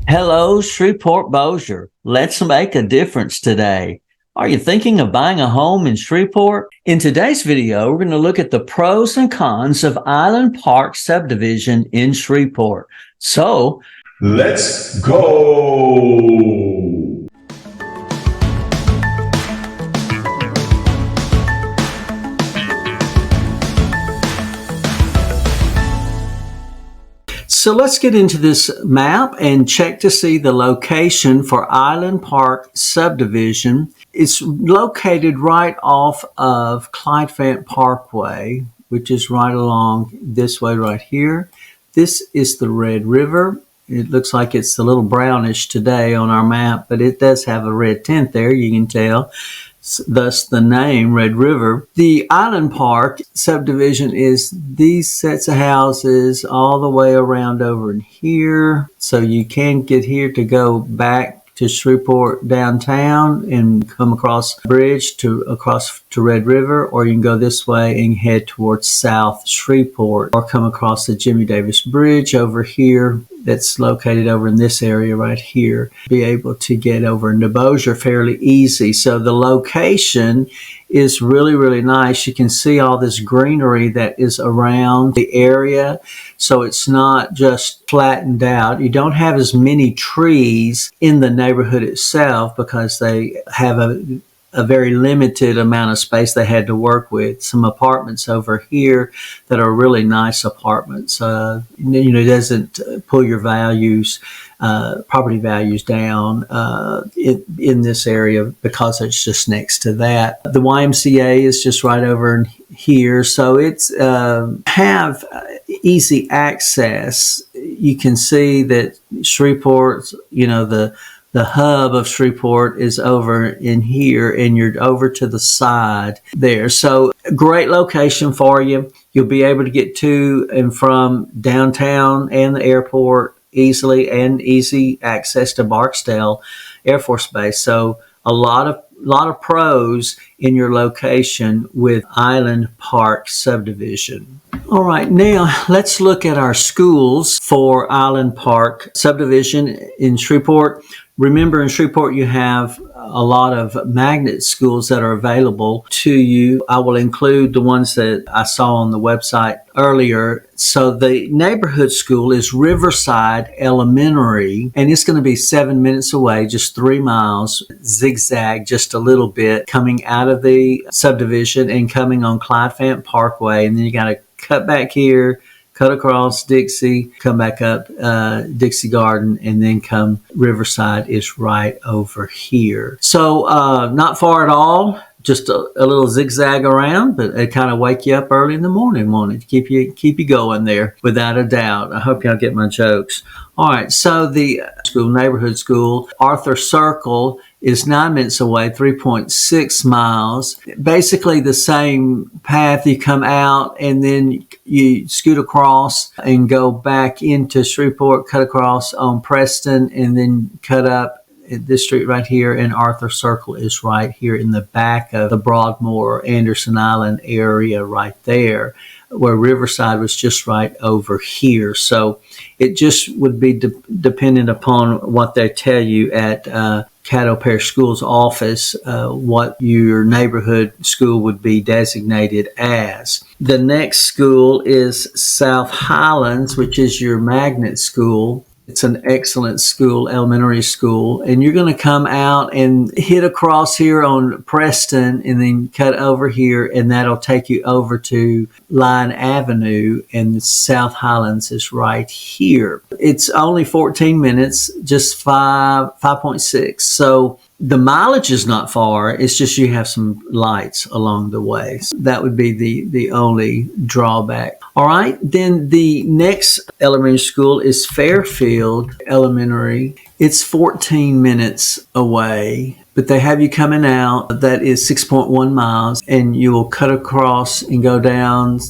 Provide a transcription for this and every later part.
Hello, Shreveport Bossier. Let's make a difference today. Are you thinking of buying a home in Shreveport? In today's video, we're going to look at the pros and cons of Island Park Subdivision in Shreveport. So, let's go! So let's get into this map and check to see the location for Island Park Subdivision. It's located right off of Clyde Fant Parkway, which is right along this way right here. This is the Red River. It looks like it's a little brownish today on our map, but it does have a red tint there, you can tell. Thus the name Red River. The Island Park subdivision is these sets of houses all the way around over in here. So you can get here to go back to Shreveport downtown and come across the bridge across to Red River, or you can go this way and head towards South Shreveport, or come across the Jimmy Davis Bridge over here that's located over in this area right here. Be able to get over into Bossier fairly easy. So the location is really, really nice. You can see all this greenery that is around the area. So it's not just flattened out. You don't have as many trees in the neighborhood itself because they have a very limited amount of space they had to work with. Some apartments over here that are really nice apartments. It doesn't pull your values, property values down in this area because it's just next to that. The YMCA is just right over in here, so it's have easy access. You can see that Shreveport, the hub of Shreveport is over in here, and you're over to the side there. So great location for you. You'll be able to get to and from downtown and the airport easily, and easy access to Barksdale Air Force Base. So a lot of pros in your location with Island Park Subdivision. All right, now let's look at our schools for Island Park Subdivision in Shreveport. Remember, in Shreveport, you have a lot of magnet schools that are available to you. I will include the ones that I saw on the website earlier. So the neighborhood school is Riverside Elementary, and it's going to be 7 minutes away, just 3 miles, zigzag just a little bit, coming out of the subdivision and coming on Clyde Fant Parkway. And then you got to cut back here, cut across Dixie, come back up Dixie Garden, and then come Riverside is right over here. So not far at all, just a little zigzag around, but it kind of wake you up early in the morning, won't it? Keep you going there, without a doubt. I hope y'all get my jokes. All right, so the neighborhood school, Arthur Circle, is 9 minutes away, 3.6 miles. Basically the same path. You come out and then you scoot across and go back into Shreveport, cut across on Preston, and then cut up at this street right here, and Arthur Circle is right here in the back of the Broadmoor, Anderson Island area right there, where Riverside was just right over here. So it just would be dependent upon what they tell you at Caddo Parish Schools office, what your neighborhood school would be designated as. The next school is South Highlands, which is your magnet school. It's an excellent school, elementary school, and you're going to come out and hit across here on Preston and then cut over here, and that'll take you over to Line Avenue, and South Highlands is right here. It's only 14 minutes, just 5.6. So the mileage is not far. It's just you have some lights along the way. So that would be the only drawback. All right, then the next elementary school is Fairfield Elementary. It's 14 minutes away, but they have you coming out. That is 6.1 miles, and you will cut across and go down,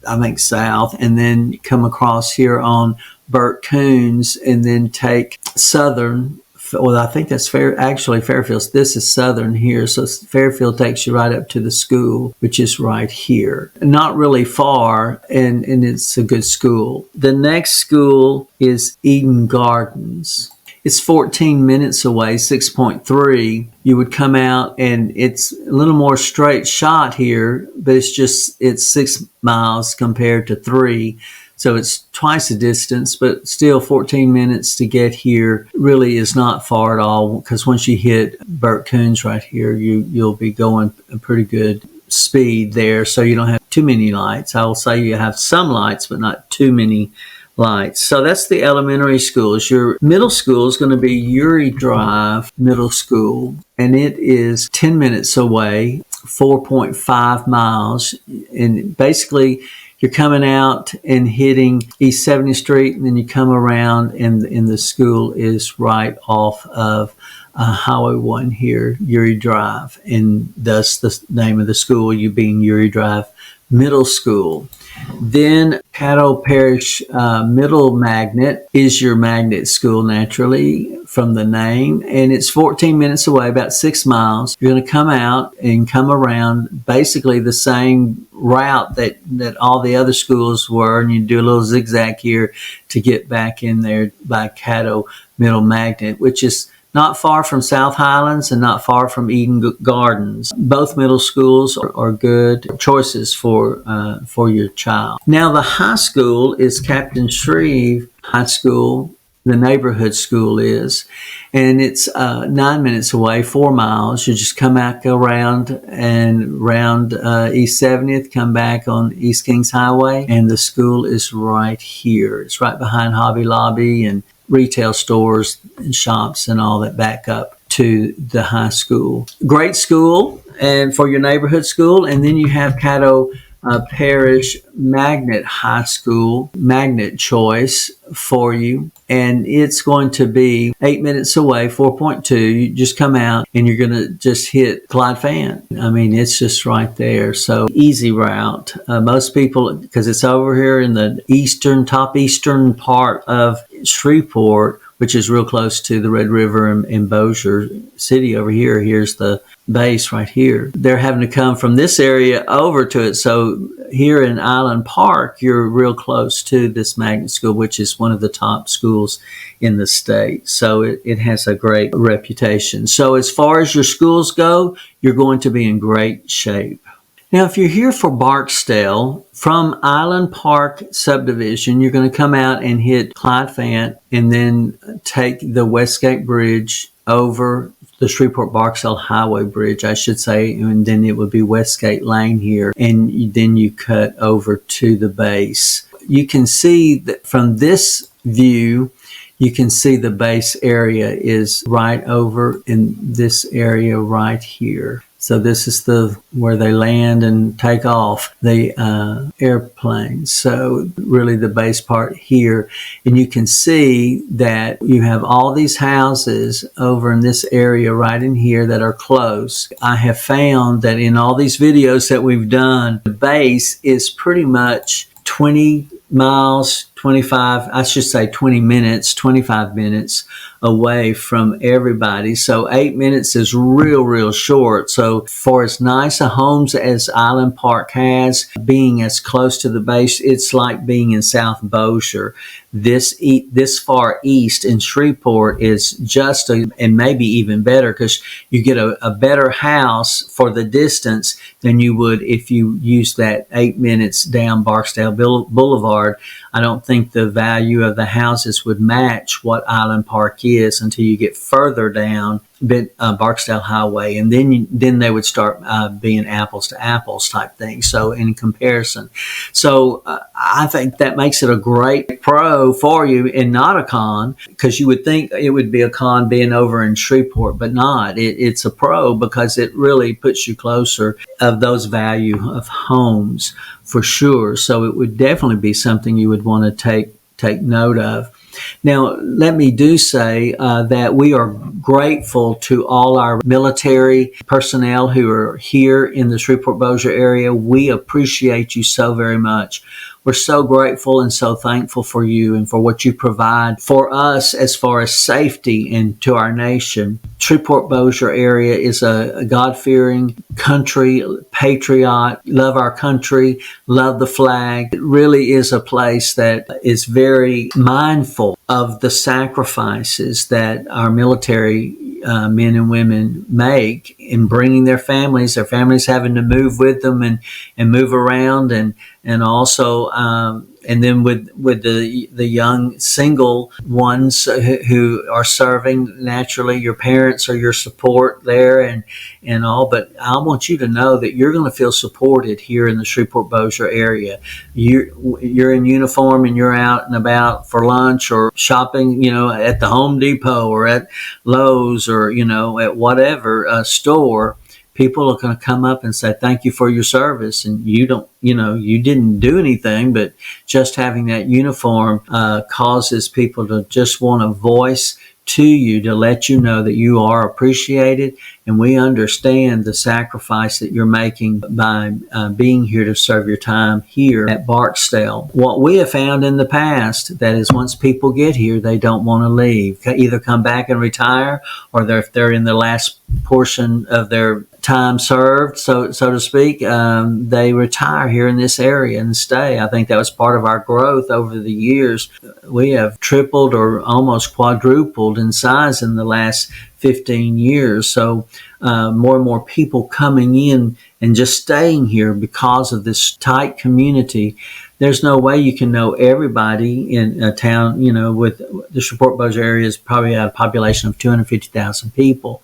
I think, south, and then come across here on Burt Coons, and then take Southern. Well, I think that's Fairfield. This is Southern here. So Fairfield takes you right up to the school, which is right here. Not really far, and it's a good school. The next school is Eden Gardens. it's 14 minutes away, 6.3. You would come out and it's a little more straight shot here, but it's 6 miles compared to 3. So it's twice the distance, but still 14 minutes to get here really is not far at all, because once you hit Burt Coons right here, you'll be going a pretty good speed there, so you don't have too many lights. I will say you have some lights, but not too many lights. So that's the elementary schools. Your middle school is going to be Uri Drive Middle School, and it is 10 minutes away, 4.5 miles, and basically you're coming out and hitting East 70th Street, and then you come around, and the school is right off of Highway 1 here, Uri Drive, and thus the name of the school, you being Uri Drive Middle School. Then Caddo Parish Middle Magnet is your magnet school, naturally, from the name, and it's 14 minutes away, about 6 miles. You're going to come out and come around basically the same route that all the other schools were, and you do a little zigzag here to get back in there by Caddo Middle Magnet, which is not far from South Highlands and not far from Eden Gardens. Both middle schools are good choices for your child. Now, the high school is Captain Shreve High School. The neighborhood school is, and it's 9 minutes away, 4 miles. You just come back around and round East 70th, come back on East Kings Highway, and the school is right here. It's right behind Hobby Lobby and retail stores and shops and all that back up to the high school. Great school and for your neighborhood school. And then you have Caddo Parish Magnet High School, magnet choice for you. And it's going to be 8 minutes away, 4.2. You just come out and you're going to just hit Clyde Fan. I mean, it's just right there. So easy route. Most people, because it's over here in the top eastern part of Shreveport, which is real close to the Red River and Bossier City over here. Here's the base right here. They're having to come from this area over to it. So here in Island Park, you're real close to this magnet school, which is one of the top schools in the state. So it has a great reputation. So as far as your schools go, you're going to be in great shape. Now, if you're here for Barksdale, from Island Park Subdivision, you're going to come out and hit Clyde Fant and then take the Westgate Bridge over the Shreveport Barksdale Highway Bridge, I should say, and then it would be Westgate Lane here, and then you cut over to the base. You can see that from this view, you can see the base area is right over in this area right here. So this is where they land and take off the airplanes. So really the base part here. And you can see that you have all these houses over in this area right in here that are close. I have found that in all these videos that we've done, the base is pretty much 20 miles, 20 minutes, 25 minutes away from everybody. So 8 minutes is real short. So for as nice a homes as Island Park has, being as close to the base, it's like being in South Bossier. This far east in Shreveport is just and maybe even better, because you get a better house for the distance than you would if you use that 8 minutes down Barksdale Boulevard. I don't think the value of the houses would match what Island Park is until you get further down Barksdale Highway, and then they would start being apples to apples type thing. So in comparison, I think that makes it a great pro for you and not a con, because you would think it would be a con being over in Shreveport, but not. It's a pro because it really puts you closer of those value of homes for sure. So it would definitely be something you would want to take note of. Now, let me do say that we are grateful to all our military personnel who are here in the Shreveport Bossier area. We appreciate you so very much. we're so grateful and so thankful for you and for what you provide for us as far as safety and to our nation. Shreveport Bossier area is a God-fearing country, patriot, love our country, love the flag. It really is a place that is very mindful of the sacrifices that our military men and women make in bringing their families having to move with them and move around, and also and then with the young single ones who are serving. Naturally, your parents are your support there and all, but I want you to know that you're going to feel supported here in the Shreveport Bossier area. You're in uniform and you're out and about for lunch or shopping, at the Home Depot or at Lowe's or at whatever store. People are going to come up and say, thank you for your service. And you didn't do anything, but just having that uniform causes people to just want to voice to you to let you know that you are appreciated, and we understand the sacrifice that you're making by being here to serve your time here at Barksdale. What we have found in the past, that is, once people get here, they don't want to leave, either come back and retire, or if they're in the last portion of their time served, so to speak, they retire here in this area and stay. I think that was part of our growth over the years. We have tripled or almost quadrupled in size in the last 15 years. So more and more people coming in and just staying here because of this tight community. There's no way you can know everybody in a town, with the Shreveport Bossier area is probably a population of 250,000 people,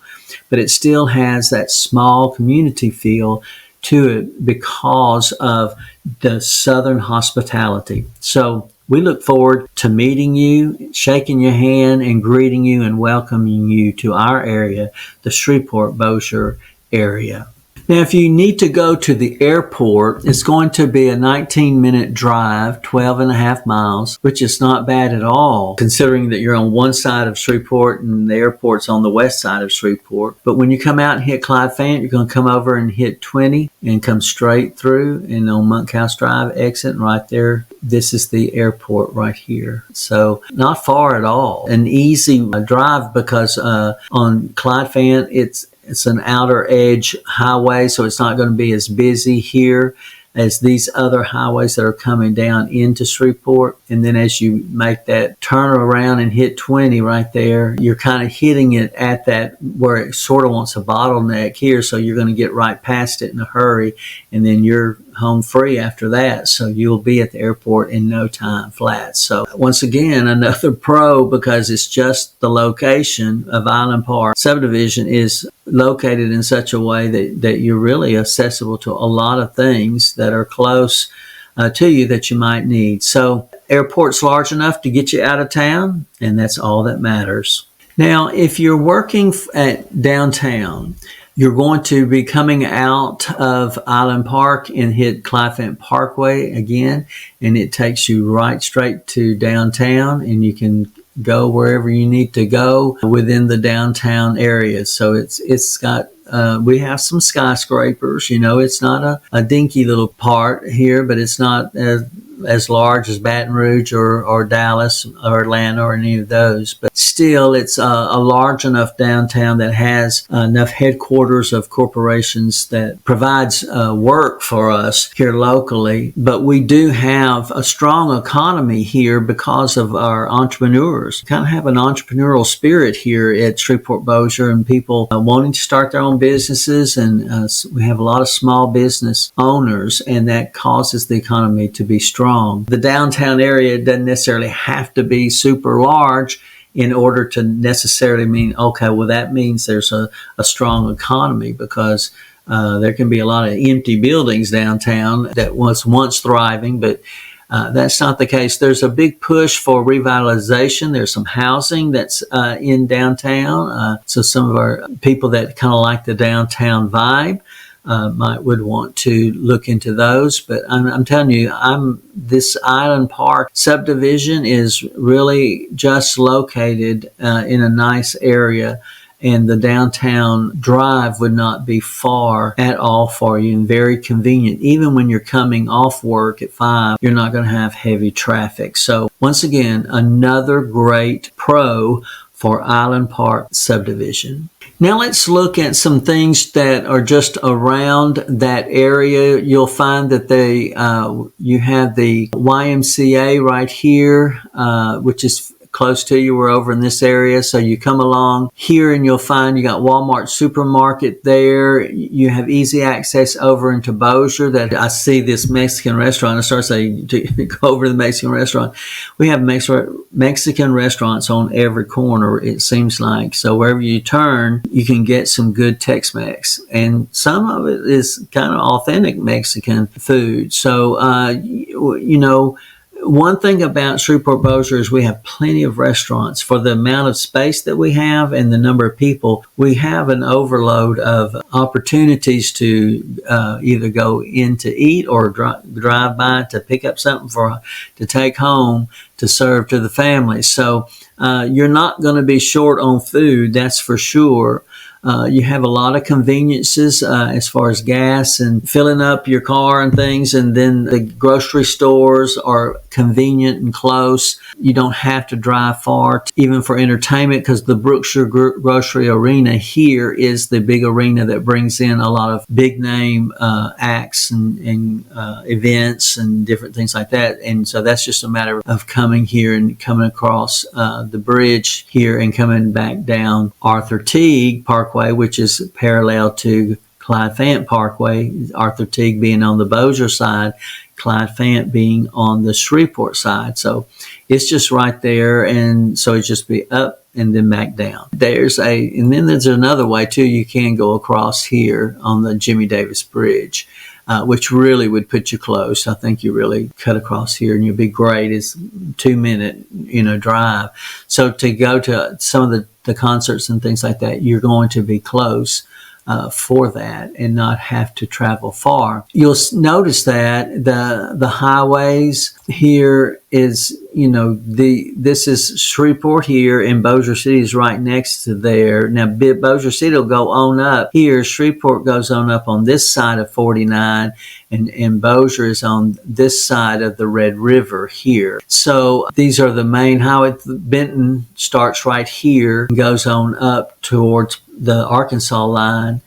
but it still has that small community feel to it because of the Southern hospitality. So we look forward to meeting you, shaking your hand, and greeting you and welcoming you to our area, the Shreveport Bossier area. Now, if you need to go to the airport, it's going to be a 19-minute drive, 12 and a half miles, which is not bad at all, considering that you're on one side of Shreveport and the airport's on the west side of Shreveport. But when you come out and hit Clyde Fayette, you're going to come over and hit 20 and come straight through, and on Monkhouse Drive exit, and right there, this is the airport right here. So not far at all. An easy drive because on Clyde Fayette, it's an outer edge highway, so it's not going to be as busy here as these other highways that are coming down into Shreveport. And then as you make that turn around and hit 20 right there, you're kind of hitting it at that where it sort of wants a bottleneck here. So you're going to get right past it in a hurry, and then you're home free after that. So you'll be at the airport in no time flat. So once again, another pro, because it's just the location of Island Park Subdivision is located in such a way that you're really accessible to a lot of things that are close to you that you might need. So airport's large enough to get you out of town, and that's all that matters. Now, if you're working at downtown, you're going to be coming out of Island Park and hit Clyde Fayette Parkway again, and it takes you right straight to downtown, and you can go wherever you need to go within the downtown area. So it's got we have some skyscrapers. It's not a dinky little part here, but it's not as large as Baton Rouge or Dallas or Atlanta or any of those. But still, it's a large enough downtown that has enough headquarters of corporations that provides work for us here locally. But we do have a strong economy here because of our entrepreneurs. We kind of have an entrepreneurial spirit here at Shreveport Bossier, and people wanting to start their own businesses, and we have a lot of small business owners, and that causes the economy to be strong. The downtown area doesn't necessarily have to be super large in order to necessarily mean, okay, well, that means there's a strong economy, because there can be a lot of empty buildings downtown that was once thriving, but that's not the case. There's a big push for revitalization. There's some housing that's in downtown. So some of our people that kind of like the downtown vibe would want to look into those. But I'm telling you, this Island Park subdivision is really just located in a nice area and the downtown drive would not be far at all for you and very convenient. Even when you're coming off work at 5, you're not going to have heavy traffic. So once again, another great pro for Island Park subdivision. Now let's look at some things that are just around that area. You'll find that you have the YMCA right here, which is close to you. We're over in this area. So you come along here and you'll find you got Walmart supermarket there. You have easy access over into Bossier. That I see this Mexican restaurant. I start saying to go over to the Mexican restaurant. We have Mexican restaurants on every corner, it seems like. So wherever you turn, you can get some good Tex-Mex. And some of it is kind of authentic Mexican food. So, one thing about Shreveport Bossier is we have plenty of restaurants. For the amount of space that we have and the number of people, we have an overload of opportunities to either go in to eat or drive by to pick up something to take home to serve to the family. So you're not going to be short on food, that's for sure. You have a lot of conveniences as far as gas and filling up your car and things. And then the grocery stores are convenient and close. You don't have to drive far, even for entertainment, because the Brookshire Grocery Arena here is the big arena that brings in a lot of big name acts and events and different things like that. And so that's just a matter of coming here and coming across the bridge here and coming back down Arthur Teague Parkway, which is parallel to Clyde Fant Parkway, Arthur Teague being on the Bossier side, Clyde Fant being on the Shreveport side. So it's just right there, and so it's just be up and then back down. And then there's another way too. You can go across here on the Jimmy Davis Bridge, which really would put you close. I think you really cut across here and you'll be great. It's 2-minute, drive. So to go to some of the concerts and things like that, you're going to be close for that and not have to travel far. You'll notice that the highways here is, this is Shreveport here, and Bossier City is right next to there. Now, Bossier City will go on up here. Shreveport goes on up on this side of 49, and Bossier is on this side of the Red River here. So these are the main highways. Benton starts right here and goes on up towards the Arkansas line.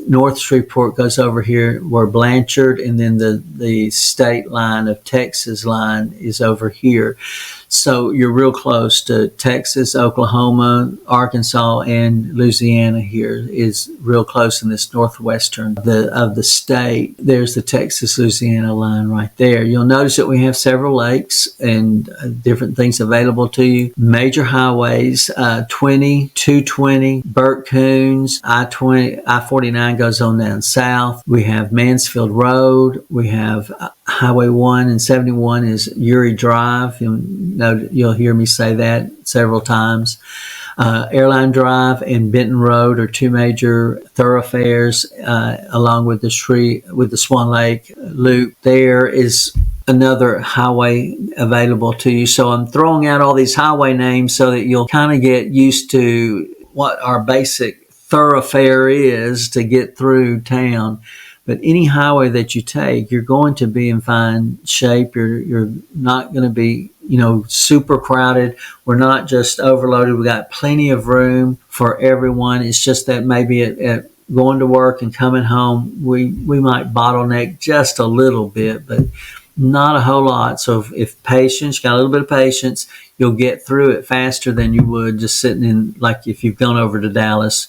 North Shreveport goes over here where Blanchard, and then the state line of Texas line is over here. So you're real close to Texas, Oklahoma, Arkansas, and Louisiana here is real close in this northwestern of the state. There's the Texas-Louisiana line right there. You'll notice that we have several lakes and different things available to you. Major highways, 20, 220, Burt Coons, I-49 goes on down south. We have Mansfield Road. We have Highway 1 and 71 is Uri Drive. You'll hear me say that several times. Airline Drive and Benton Road are two major thoroughfares, along with the Swan Lake Loop. There is another highway available to you. So I'm throwing out all these highway names so that you'll kind of get used to what our basic thoroughfare is to get through town. But any highway that you take, you're going to be in fine shape. You're not going to be, super crowded. We're not just overloaded. We got plenty of room for everyone. It's just that maybe at going to work and coming home, we might bottleneck just a little bit, but not a whole lot. So if patience, got a little bit of patience, you'll get through it faster than you would just sitting in, like if you've gone over to Dallas,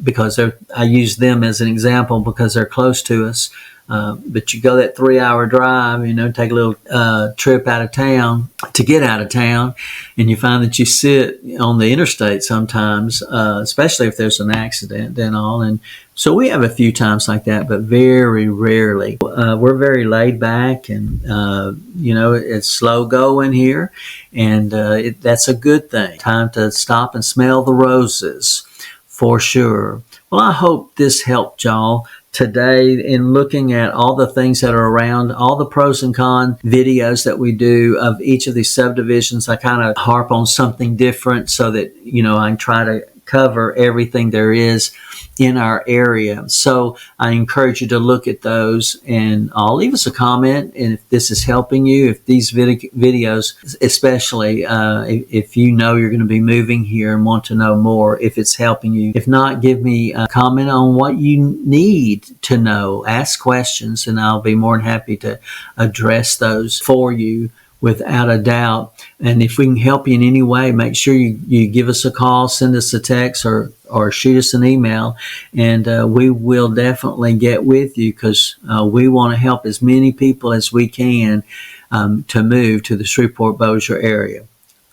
because I use them as an example because they're close to us. But you go that 3-hour drive, take a little trip out of town to get out of town, and you find that you sit on the interstate sometimes, especially if there's an accident and all. And so we have a few times like that, but very rarely. We're very laid back, and it's slow going here, and that's a good thing. Time to stop and smell the roses. For sure. Well, I hope this helped y'all today in looking at all the things that are around, all the pros and cons videos that we do of each of these subdivisions. I kind of harp on something different so that, I can try to cover everything there is in our area. So I encourage you to look at those, and leave us a comment. And if this is helping you, if these videos, especially if you know you're going to be moving here and want to know more, if it's helping you. If not, give me a comment on what you need to know. Ask questions, and I'll be more than happy to address those for you without a doubt. And if we can help you in any way, make sure you give us a call, send us a text, or shoot us an email, and we will definitely get with you, because we want to help as many people as we can to move to the Shreveport Bossier area.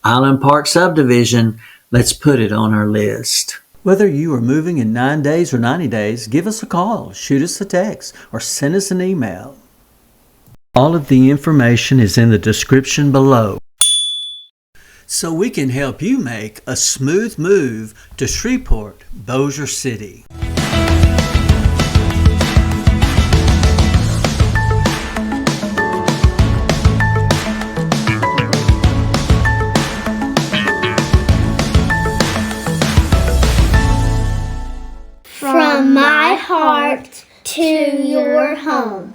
Island Park Subdivision, let's put it on our list. Whether you are moving in 9 days or 90 days, give us a call, shoot us a text, or send us an email. All of the information is in the description below, so we can help you make a smooth move to Shreveport Bossier City. From my heart to your home.